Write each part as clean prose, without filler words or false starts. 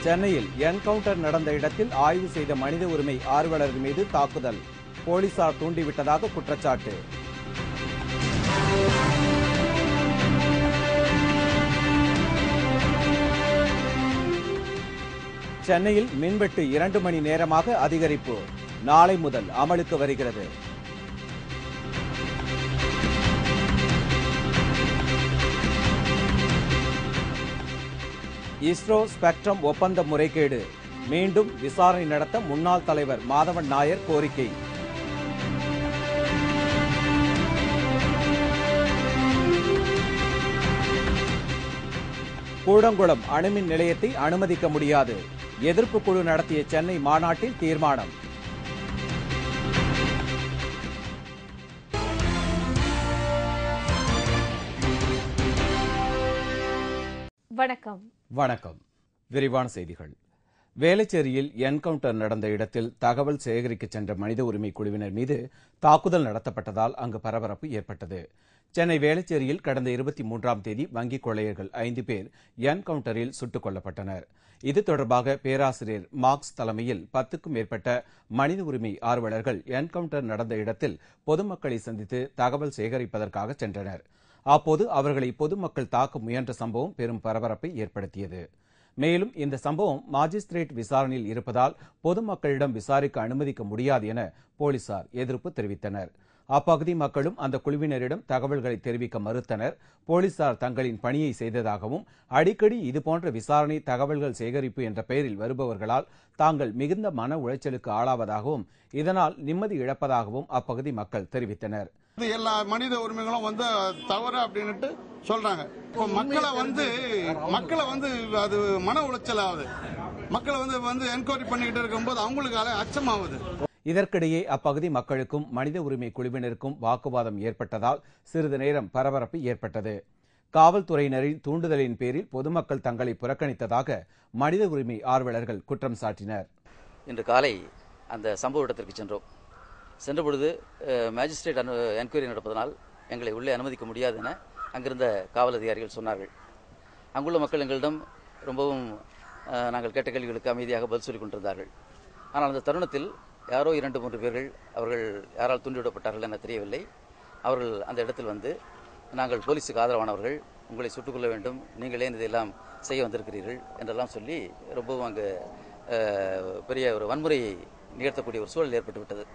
சென்னையில் என்கவுண்டர் நடந்த இடத்தில் ஆய்வு செய்த மனித உரிமை ஆர்வலர்கள் மீது தாக்குதல் போலீசார் தூண்டிவிட்டதாக குற்றச்சாட்டு. சென்னையில் மின்வெட்டு 2 மணி நேரமாக அதிகரிப்பு, நாளை முதல் அமலுக்கு வருகிறது. இஸ்ரோ ஸ்பெக்ட்ரம் ஒப்பந்த முறைகேடு, மீண்டும் விசாரணை நடத்த முன்னாள் தலைவர் மாதவன் நாயர் கோரிக்கை. கூடங்குளம் அணுமின் நிலையத்தை அனுமதிக்க முடியாது, எதிர்ப்பு குழு நடத்திய சென்னை மாநாட்டில் தீர்மானம். வணக்கம். வணக்கம். விரிவான செய்திகள். வேளச்சேரியில் என்கவுண்டர் நடந்த இடத்தில் தகவல் சேகரிக்க சென்ற மனித உரிமை குழுவினர் மீது தாக்குதல் நடத்தப்பட்டதால் அங்கு பரபரப்பு ஏற்பட்டது. சென்னை வேளச்சேரியில் கடந்த 23ஆம் தேதி வங்கிக் கொள்ளையர்கள் 5 பேர் என்கவுண்டரில் சுட்டுக் கொல்லப்பட்டனர். இது தொடர்பாக பேராசிரியர் மார்க்ஸ் தலைமையில் 10க்கும் மேற்பட்ட மனித உரிமை ஆர்வலர்கள் என்கவுண்டர் நடந்த இடத்தில் பொதுமக்களை சந்தித்து தகவல் சேகரிப்பதற்காக சென்றனர். அப்போது அவர்களை பொதுமக்கள் தாக்க முயன்ற சம்பவம் பெரும் பரபரப்பை ஏற்படுத்தியது. மேலும் இந்த சம்பவம் மாஜிஸ்திரேட் விசாரணையில் இருப்பதால் பொதுமக்களிடம் விசாரிக்க அனுமதிக்க முடியாது என போலீசார் எதிர்ப்பு தெரிவித்தனர். அப்பகுதி மக்களும் அந்த குழுவினரிடம் தகவல்களை தெரிவிக்க மறுத்தனர். போலீசார் தங்களின் பணியை செய்ததாகவும் அடிக்கடி இதுபோன்ற விசாரணை தகவல்கள் சேகரிப்பு என்ற பெயரில் வருபவர்களால் தாங்கள் மிகுந்த மன உளைச்சலுக்கு ஆளாவதாகவும் இதனால் நிம்மதி இழப்பதாகவும் அப்பகுதி மக்கள் தெரிவித்தனர். எல்லா மனித உரிமைகளும் தவறு அப்படின்னுட்டு சொல்றாங்க. இப்போ மக்களை அது மன உளைச்சல் ஆகுது. மக்களை என்கொயரி பண்ணிக்கிட்டு இருக்கும்போது அவங்களுக்கு அச்சமாகுது. இதற்கிடையே அப்பகுதி மக்களுக்கும் மனித உரிமை குழுவினருக்கும் வாக்குவாதம் ஏற்பட்டதால் சிறிது நேரம் பரபரப்பு ஏற்பட்டது. காவல்துறையினரின் தூண்டுதலின் பேரில் பொதுமக்கள் தங்களை புறக்கணித்ததாக மனித உரிமை ஆர்வலர்கள் குற்றம் சாட்டினர். இன்று காலை அந்த சம்பவ இடத்திற்கு சென்றோம். சென்றபொழுது மேஜிஸ்ட்ரேட் என்கொயரி நடப்பதனால் எங்களை உள்ளே அனுமதிக்க முடியாது என அங்கிருந்த காவல் அதிகாரிகள் சொன்னார்கள். அங்குள்ள மக்கள் எங்களிடம் ரொம்பவும் நாங்கள் கேட்ட கேள்விகளுக்கு அமைதியாக பதில் சொல்லிக் கொண்டிருந்தார்கள். ஆனால் அந்த தருணத்தில் யாரோ 2-3 பேர்கள், அவர்கள் யாரால் தூண்டிவிடப்பட்டார்கள் என தெரியவில்லை, அவர்கள் அந்த இடத்தில் நாங்கள் போலீஸுக்கு ஆதரவானவர்கள், உங்களை சுட்டுக் கொள்ள வேண்டும், நீங்கள் ஏன் இதையெல்லாம் செய்ய வந்திருக்கிறீர்கள் என்றெல்லாம் சொல்லி ரொம்பவும் அங்கு பெரிய ஒரு வன்முறையை நிகழ்த்தக்கூடிய ஒரு சூழல் ஏற்பட்டுவிட்டது.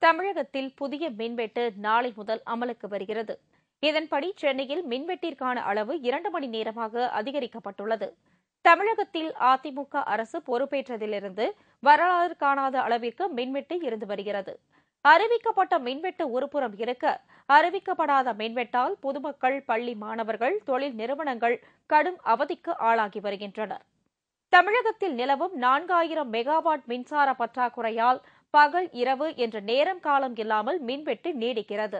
தமிழகத்தில் புதிய மின்வெட்டு நாளை முதல் அமலுக்கு வருகிறது. இதன்படி சென்னையில் மின்வெட்டிற்கான அளவு 2 மணி நேரமாக அதிகரிக்கப்பட்டுள்ளது. தமிழகத்தில் அதிமுக அரசு பொறுப்பேற்றதிலிருந்து வரலாறு காணாத அளவிற்கு மின்வெட்டு இருந்து வருகிறது. அறிவிக்கப்பட்ட மின்வெட்டு ஒருபுறம் இருக்க, அறிவிக்கப்படாத மின்வெட்டால் பொதுமக்கள், பள்ளி மாணவர்கள், தொழில் நிறுவனங்கள் கடும் அவதிக்கு ஆளாகி வருகின்றனர். தமிழகத்தில் நிலவும் 4000 மெகாவாட் மின்சார பற்றாக்குறையால் பகல் இரவு என்ற நேரம் காலம் இல்லாமல் மின்வெட்டு நீடிக்கிறது.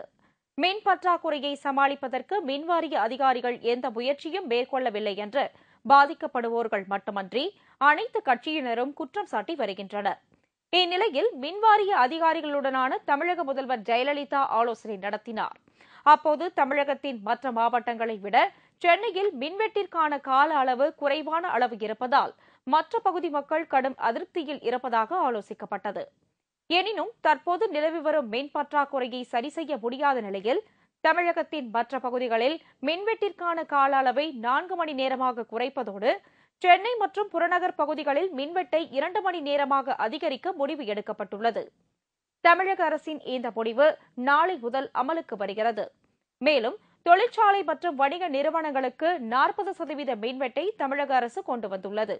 மின் பற்றாக்குறையை சமாளிப்பதற்கு மின்வாரிய அதிகாரிகள் எந்த முயற்சியும் மேற்கொள்ளவில்லை என்று பாதிக்கப்படுவோர்கள் மட்டுமன்றி அனைத்து கட்சியினரும் குற்றம் சாட்டி வருகின்றனர். இந்நிலையில் மின்வாரிய அதிகாரிகளுடனான தமிழக முதல்வர் ஜெயலலிதா ஆலோசனை நடத்தினார். அப்போது தமிழகத்தின் மற்ற மாவட்டங்களை விட சென்னையில் மின்வெட்டிற்கான கால அளவு குறைவான அளவு இருப்பதால் மற்ற பகுதி மக்கள் கடும் அதிருப்தியில் இருப்பதாக ஆலோசிக்கப்பட்டது. எனினும் தற்போது நிலவி வரும் மின் பற்றாக்குறையை சரி செய்ய முடியாத நிலையில் தமிழகத்தின் மற்ற பகுதிகளில் மின்வெட்டிற்கான கால அளவை 4 மணி நேரமாக குறைப்பதோடு சென்னை மற்றும் புறநகர் பகுதிகளில் மின்வெட்டை 2 மணி நேரமாக அதிகரிக்க முடிவு எடுக்கப்பட்டுள்ளது. தமிழக அரசின் இந்த முடிவு நாளை முதல் அமலுக்கு வருகிறது. மேலும் தொழிற்சாலை மற்றும் வணிக நிறுவனங்களுக்கு 40% மின்வெட்டை தமிழக அரசு கொண்டு வந்துள்ளது.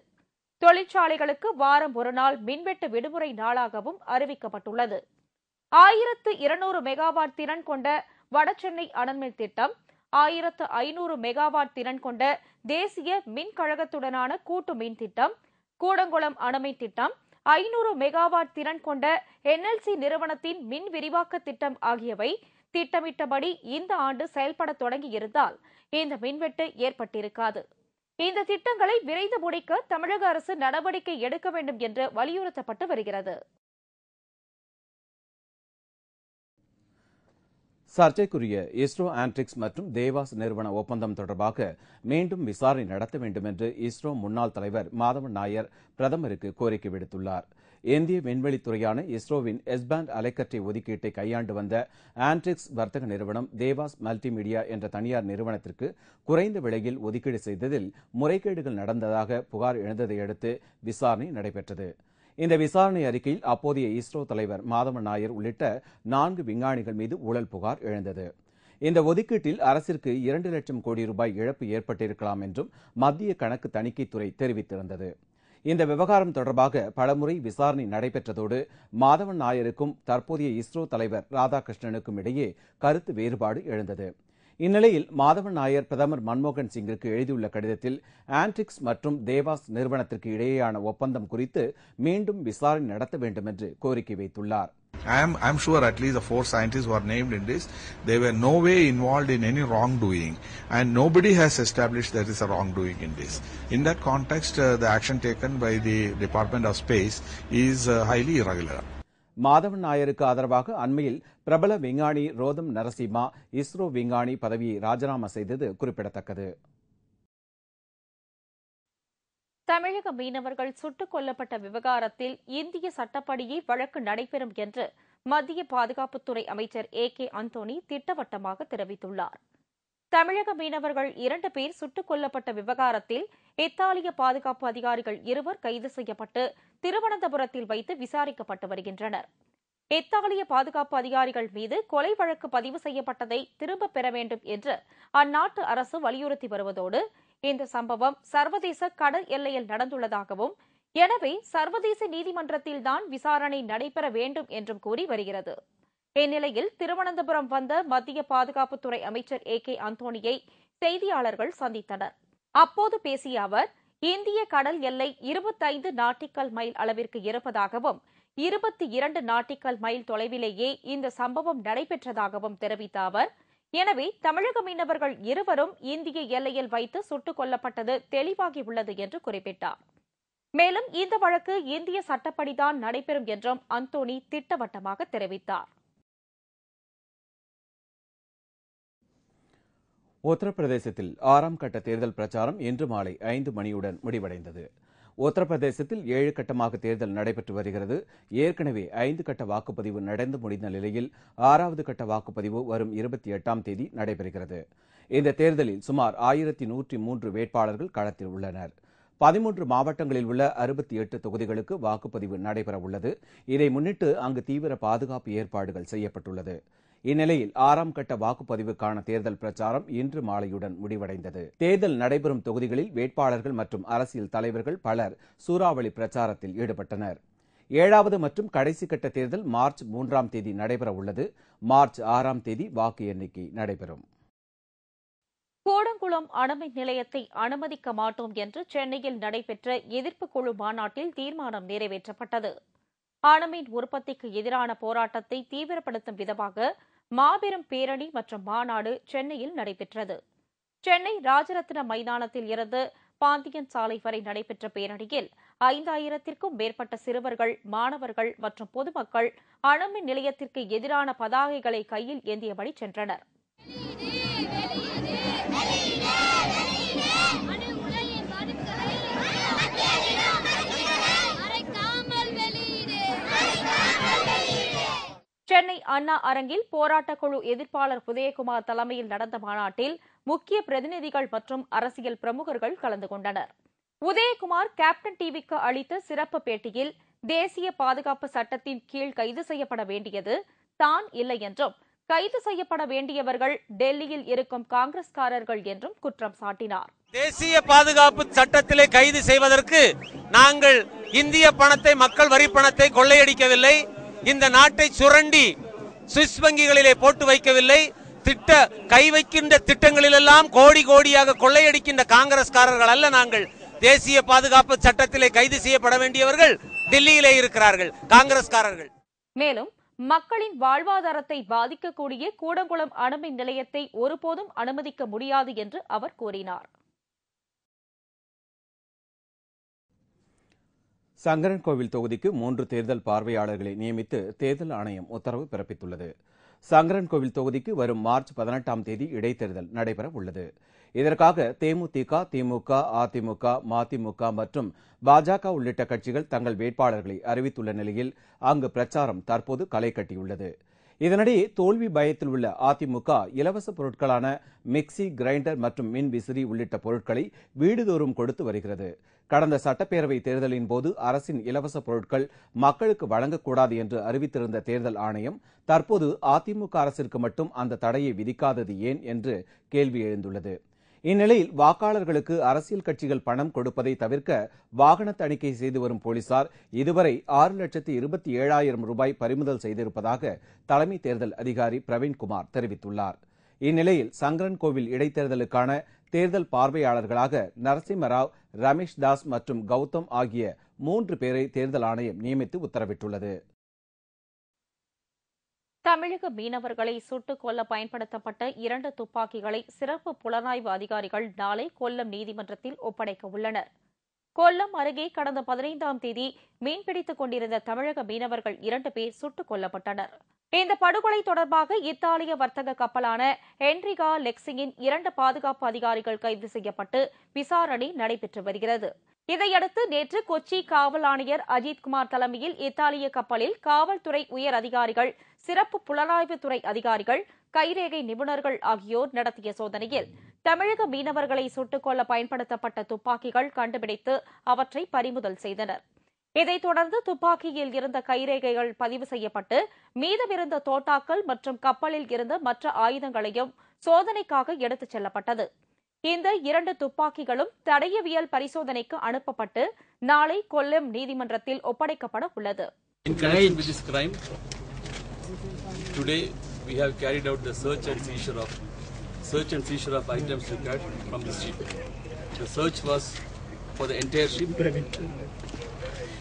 தொழிற்சாலைகளுக்கு வாரம் ஒரு நாள் மின்வெட்டு விடுமுறை நாளாகவும் அறிவிக்கப்பட்டுள்ளது. 1200 மெகாவாட் திறன் கொண்ட வடசென்னை அனல்மின் திட்டம், 1500 மெகாவாட் திறன் கொண்ட தேசிய மின் கழகத்துடனான கூட்டு மின் திட்டம், கூடங்குளம் அணுமின் திட்டம், 500 மெகாவாட் திறன் கொண்ட NLC நிறுவனத்தின் மின் விரிவாக்க திட்டம் ஆகியவை திட்டமிட்டபடி இந்த ஆண்டு செயல்பட தொடங்கியிருந்தால் இந்த மின்வெட்டு ஏற்பட்டிருக்காது. இந்த திட்டங்களை விரைந்து முடிக்க தமிழக அரசு நடவடிக்கை எடுக்க வேண்டும் என்று வலியுறுத்தப்பட்டு வருகிறது. சர்ச்சைக்குரிய இஸ்ரோ ஆன்ட்ரிக்ஸ் மற்றும் தேவாஸ் நிறுவன ஒப்பந்தம் தொடர்பாக மீண்டும் விசாரணை நடத்த வேண்டும் என்று இஸ்ரோ முன்னாள் தலைவர் மாதவன் நாயர் பிரதமருக்கு கோரிக்கை விடுத்துள்ளார். இந்திய விண்வெளித்துறையான இஸ்ரோவின் எஸ்பேண்ட் அலைக்கற்றை ஒதுக்கீட்டை கையாண்டு வந்த ஆன்ட்ரிக்ஸ் வர்த்தக நிறுவனம் தேவாஸ் மல்டிமீடியா என்ற தனியார் நிறுவனத்திற்கு குறைந்த விலையில் ஒதுக்கீடு செய்ததில் முறைகேடுகள் நடந்ததாக புகார் எழுந்ததை அடுத்து விசாரணை நடைபெற்றது. இந்த விசாரணை அறிக்கையில் அப்போதைய இஸ்ரோ தலைவர் மாதவன் நாயர் உள்ளிட்ட 4 விஞ்ஞானிகள் மீது ஊழல் புகார் எழுந்தது. இந்த ஒதுக்கீட்டில் அரசிற்கு 2 லட்சம் கோடி ரூபாய் இழப்பு ஏற்பட்டிருக்கலாம் என்றும் மத்திய கணக்கு தணிக்கைத்துறை தெரிவித்திருந்தது. இந்த விவகாரம் தொடர்பாக பலமுறை விசாரணை நடைபெற்றதோடு மாதவன் நாயருக்கும் தற்போதைய இஸ்ரோ தலைவர் ராதாகிருஷ்ணனுக்கும் இடையே கருத்து வேறுபாடு எழுந்தது. இந்நிலையில் மாதவன் நாயர் பிரதமர் மன்மோகன் சிங்கிற்கு எழுதியுள்ள கடிதத்தில் ஆன்ட்ரிக்ஸ் மற்றும் தேவாஸ் நிறுவனத்திற்கு இடையேயான ஒப்பந்தம் குறித்து மீண்டும் விசாரணை நடத்த வேண்டும் என்று கோரிக்கை வைத்துள்ளார். I'm sure at least the 4 scientists who are named in this, they were no way involved in any wrongdoing, and nobody has established there is a wrongdoing in this. In that context, the action taken by the Department of Space is highly irregular. Madhavan நாயருக்கு ஆதரவாக அண்மையில் பிரபல விஞ்ஞானி ரோதம் நரசிம்மா இஸ்ரோ விஞ்ஞானி பதவியை ராஜினாமா செய்தது குறிப்பிடத்தக்கது. தமிழக மீனவர்கள் சுட்டுக் கொல்லப்பட்ட விவகாரத்தில் இந்திய சட்டப்படியே வழக்கு நடைபெறும் என்று மத்திய பாதுகாப்புத்துறை அமைச்சர் AK அந்தோணி திட்டவட்டமாக தெரிவித்துள்ளார். தமிழக மீனவர்கள் 2 பேர் சுட்டுக் கொல்லப்பட்ட விவகாரத்தில் இத்தாலிய பாதுகாப்பு அதிகாரிகள் 2 கைது செய்யப்பட்டு திருவனந்தபுரத்தில் வைத்து விசாரிக்கப்பட்டு வருகின்றனர். இத்தாலிய பாதுகாப்பு அதிகாரிகள் மீது கொலை வழக்கு பதிவு செய்யப்பட்டதை திரும்பப் பெற வேண்டும் என்று அந்நாட்டு அரசு வலியுறுத்தி வருவதோடு இந்த சம்பவம் சர்வதேச கடல் எல்லையில் நடந்துள்ளதாகவும் எனவே சர்வதேச நீதிமன்றத்தில்தான் விசாரணை நடைபெற வேண்டும் என்றும் கூறி வருகிறது. இந்நிலையில் திருவனந்தபுரம் வந்த மத்திய பாதுகாப்புத்துறை அமைச்சர் AK அந்தோணியை செய்தியாளர்கள் சந்தித்தனர். அப்போது பேசிய அவர், இந்திய கடல் எல்லை 25 நாட்டிக்கல் மைல் அளவிற்கு இருப்பதாகவும் 22 நாட்டிக்கல் மைல் தொலைவிலேயே இந்த சம்பவம் நடைபெற்றதாகவும் தெரிவித்த அவர், எனவே தமிழக மீனவர்கள் 2 இந்திய எல்லையில் வைத்து சுட்டுக் கொல்லப்பட்டது தெளிவாகியுள்ளது என்று குறிப்பிட்டார். மேலும் இந்த வழக்கு இந்திய சட்டப்படிதான் நடைபெறும் என்றும் அந்தோணி திட்டவட்டமாக தெரிவித்தார். உத்தரப்பிரதேசத்தில் 6ஆம் கட்ட தேர்தல் பிரச்சாரம் இன்று மாலை 5 மணியுடன் முடிவடைந்தது. உத்தரப்பிரதேசத்தில் 7 கட்டமாக தேர்தல் நடைபெற்று வருகிறது. ஏற்கனவே 5 கட்ட வாக்குப்பதிவு நடந்து முடிந்த நிலையில் 6வது கட்ட வாக்குப்பதிவு வரும் 28ஆம் தேதி நடைபெறுகிறது. இந்த தேர்தலில் சுமார் 1103 வேட்பாளர்கள் களத்தில் உள்ளனர். 13 மாவட்டங்களில் உள்ள 68 தொகுதிகளுக்கு வாக்குப்பதிவு நடைபெற உள்ளது. இதை முன்னிட்டு அங்கு தீவிர பாதுகாப்பு ஏற்பாடுகள் செய்யப்பட்டுள்ளது. இந்நிலையில் 6ஆம் கட்ட வாக்குப்பதிவுக்கான தேர்தல் பிரச்சாரம் இன்று மாலையுடன் முடிவடைந்தது. தேர்தல் நடைபெறும் தொகுதிகளில் வேட்பாளர்கள் மற்றும் அரசியல் தலைவர்கள் பலர் சூறாவளி பிரச்சாரத்தில் ஈடுபட்டனர். 7வது மற்றும் கடைசி கட்ட தேர்தல் மார்ச் 3ஆம் தேதி நடைபெற உள்ளது. மார்ச் 6ஆம் தேதி வாக்கு எண்ணிக்கை நடைபெறும். கூடங்குளம் அணுமின் நிலையத்தை அனுமதிக்க மாட்டோம் என்று சென்னையில் நடைபெற்ற எதிர்ப்பு குழு மாநாட்டில் தீர்மானம் நிறைவேற்றப்பட்டது. அணுமின் உற்பத்திக்கு எதிரான போராட்டத்தை தீவிரப்படுத்தும் விதமாக மாபெரும் பேரணி மற்றும் மாநாடு சென்னையில் நடைபெற்றது. சென்னை ராஜரத்ன மைதானத்தில் இருந்து பாந்தியன் சாலை வரை நடைபெற்ற பேரணியில் 5000த்திற்கும் மேற்பட்ட சிறுவர்கள், மாணவர்கள் மற்றும் பொதுமக்கள் அணுமின் நிலையத்திற்கு எதிரான பதாகைகளை கையில் ஏந்தியபடி சென்றனர். சென்னை அண்ணா அரங்கில் போராட்டக்குழு எதிர்ப்பாளர் உதயகுமார் தலைமையில் நடந்த மாநாட்டில் முக்கிய பிரதிநிதிகள் மற்றும் அரசியல் பிரமுகர்கள் கலந்து கொண்டனர். உதயகுமார் கேப்டன் டிவிக்கு அளித்த சிறப்பு பேட்டியில் தேசிய பாதுகாப்பு சட்டத்தின் கீழ் கைது செய்யப்பட வேண்டியது தான் இல்லை என்றும் கைது செய்யப்பட வேண்டியவர்கள் டெல்லியில் இருக்கும் காங்கிரஸ்காரர்கள் என்றும் குற்றம் சாட்டினார். தேசிய பாதுகாப்பு சட்டத்திலே கைது செய்வதற்கு நாங்கள் இந்திய பணத்தை, மக்கள் வரி பணத்தை கொள்ளையடிக்கவில்லை. இந்த நாட்டை சுரண்டி சுவிஸ் வங்கிகளிலே போட்டு வைக்கவில்லை. கை வைக்கின்ற திட்டங்களிலெல்லாம் கோடி கோடியாக கொள்ளையடிக்கின்ற காங்கிரஸ்காரர்கள் அல்ல. நாங்கள் தேசிய பாதுகாப்பு சட்டத்திலே கைது செய்யப்பட வேண்டியவர்கள் டெல்லியிலே இருக்கிறார்கள், காங்கிரஸ்காரர்கள். மேலும் மக்களின் வாழ்வாதாரத்தை பாதிக்கக்கூடிய கூடங்குளம் அணுமின் நிலையத்தை ஒருபோதும் அனுமதிக்க முடியாது என்று அவர் கூறினார். சங்கரன்கோவில் தொகுதிக்கு 3 தேர்தல் பார்வையாளர்களை நியமித்து தேர்தல் ஆணையம் உத்தரவு பிறப்பித்துள்ளது. சங்கரன்கோவில் தொகுதிக்கு வரும் மார்ச் 18ஆம் தேதி இடைத்தேர்தல் நடைபெற உள்ளது. இதற்காக தேமுதிக, திமுக, அதிமுக, மதிமுக மற்றும் பாஜக உள்ளிட்ட கட்சிகள் தங்கள் வேட்பாளர்களை அறிவித்துள்ள நிலையில் அங்கு பிரச்சாரம் தற்போது களை கட்டியுள்ளது. இதனிடையே தோல்வி பயத்தில் உள்ள அதிமுக இலவச பொருட்களான மிக்சி, கிரைண்டர் மற்றும் மின் விசிறி உள்ளிட்ட பொருட்களை வீடுதோறும் கொடுத்து வருகிறது. கடந்த சட்டப்பேரவை தேர்தலின் போது அரசின் இலவச பொருட்கள் மக்களுக்கு வழங்கக்கூடாது என்று அறிவித்திருந்த தேர்தல் ஆணையம் தற்போது அதிமுக அரசிற்கு மட்டும் அந்த தடையை விதிக்காதது ஏன் என்று கேள்வி எழுந்துள்ளது. இந்நிலையில் வாக்காளர்களுக்கு அரசியல் கட்சிகள் பணம் கொடுப்பதை தவிர்க்க வாகன தணிக்கை செய்து வரும் போலீசார் இதுவரை 6,27,000 ரூபாய் பறிமுதல் செய்திருப்பதாக தலைமை தேர்தல் அதிகாரி பிரவீன்குமார் தெரிவித்துள்ளார். இந்நிலையில் சங்கரன்கோவில் இடைத்தேர்தலுக்கான தேர்தல் பார்வையாளர்களாக நரசிம்மராவ், ரமேஷ் தாஸ் மற்றும் கௌதம் ஆகிய 3 பேரை தேர்தல் ஆணையம் நியமித்து உத்தரவிட்டுள்ளது. தமிழக மீனவர்களை சுட்டுக் கொல்ல பயன்படுத்தப்பட்ட 2 துப்பாக்கிகளை சிறப்பு புலனாய்வு அதிகாரிகள் நாளை கொல்லம் நீதிமன்றத்தில் ஒப்படைக்க உள்ளனர். கொல்லம் அருகே கடந்த 15ஆம் தேதி மீன்பிடித்துக் கொண்டிருந்த தமிழக மீனவர்கள் 2 பேர் சுட்டுக் கொல்லப்பட்டனர். இந்த படுகொலை தொடர்பாக இத்தாலிய வர்த்தக கப்பலான ஹென்ரிகா லெக்சிங்கின் 2 பாதுகாப்பு அதிகாரிகள் கைது செய்யப்பட்டு விசாரணை நடைபெற்று வருகிறது. இதையடுத்து நேற்று கொச்சி காவல் ஆணையர் அஜித்குமார் தலைமையில் இத்தாலிய கப்பலில் காவல்துறை உயர் அதிகாரிகள், சிறப்பு புலனாய்வுத்துறை அதிகாரிகள், கைரேகை நிபுணர்கள் ஆகியோர் நடத்திய சோதனையில் தமிழக மீனவர்களை சுட்டுக் கொல்ல பயன்படுத்தப்பட்ட துப்பாக்கிகள் கண்டுபிடித்து அவற்றை பறிமுதல் செய்தனர். இதைத் தொடர்ந்து துப்பாக்கியில் இருந்த கைரேகைகள் பதிவு செய்யப்பட்டு மீதமிருந்த தோட்டாக்கள் மற்றும் கப்பலில் இருந்த மற்ற ஆயுதங்களையும் சோதனைக்காக எடுத்துச் செல்லப்பட்டது. இந்த 2 துப்பாக்கிகளும் தடயவியல் பரிசோதனைக்கு அனுப்பப்பட்டு நாளை கொல்லம் நீதிமன்றத்தில் ஒப்படைக்கப்பட உள்ளது. In connection with this crime, today we have carried out the search and seizure of items recovered from the ship. The search was for the entire ship.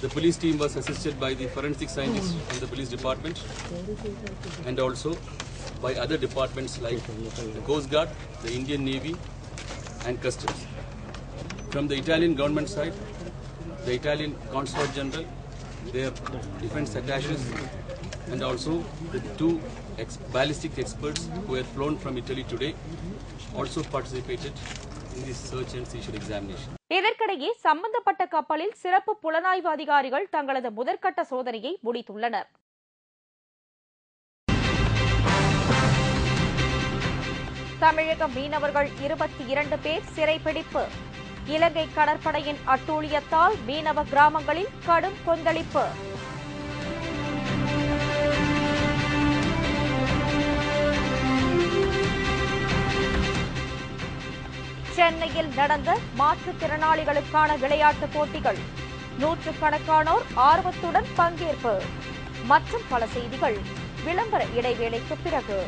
The police team was assisted by the forensic scientists from the police department and also by other departments like the Coast Guard, the Indian Navy and Customs. From the Italian government side, the Italian Consulate General, their defense attaches and also the 2 ballistic experts who were flown from Italy today also participated in this search and seizure examination. இதற்கிடையே சம்பந்தப்பட்ட கப்பலில் சிறப்பு புலனாய்வு அதிகாரிகள் தங்களது முதற்கட்ட சோதனையை முடித்துள்ளனர். தமிழக மீனவர்கள் 22 பேர் சிறைப்பிடிப்பு. இலங்கை கடற்படையின் அட்டூழியத்தால் மீனவ கிராமங்களில் கடும் கொந்தளிப்பு. சென்னையில் நடந்த மாற்றுத்திறனாளிகளுக்கான விளையாட்டுப் போட்டிகள். நூற்றுக்கணக்கானோர் ஆர்வத்துடன் பங்கேற்பு. மற்றும் பல செய்திகள் விளம்பர இடைவேளைக்கு பிறகு.